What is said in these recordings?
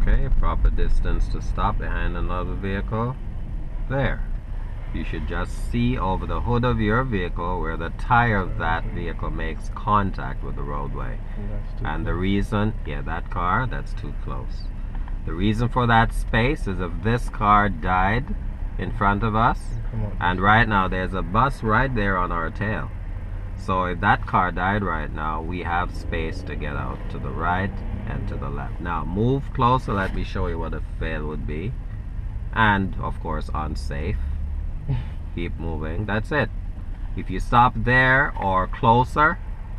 Okay, proper distance to stop behind another vehicle. There. You should just see over the hood of your vehicle where the tire of that vehicle makes contact with the roadway. And the reason, yeah, that car, that's too close. The reason for that space is if this car died in front of us, and right now there's a bus right there on our tail. So if that car died right now, we have space to get out to the right and to the left. Now move closer, let me show you what a fail would be. And of course unsafe. Keep moving. That's it. If you stop there or closer,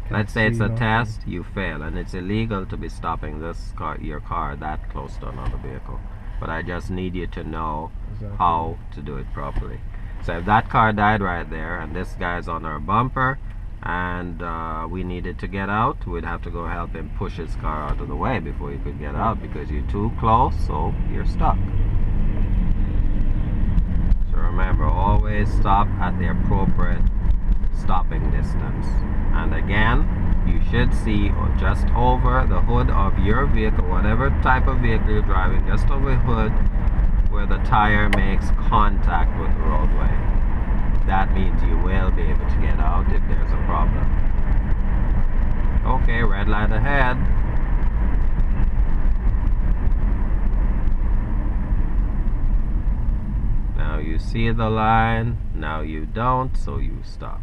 let's say it's a test, you fail, and it's illegal to be stopping this car, your car, that close to another vehicle. But I just need you to know how to do it properly. So if that car died right there, and this guy's on our bumper, and we needed to get out, we'd have to go help him push his car out of the way before you could get out, because you're too close, so you're stuck. Remember, always stop at the appropriate stopping distance. And again, you should see just over the hood of your vehicle, whatever type of vehicle you're driving, just over the hood where the tire makes contact with the roadway. That means you will be able to get out if there's a problem. Okay, red light ahead. Now you see the line, now you don't, so you stop.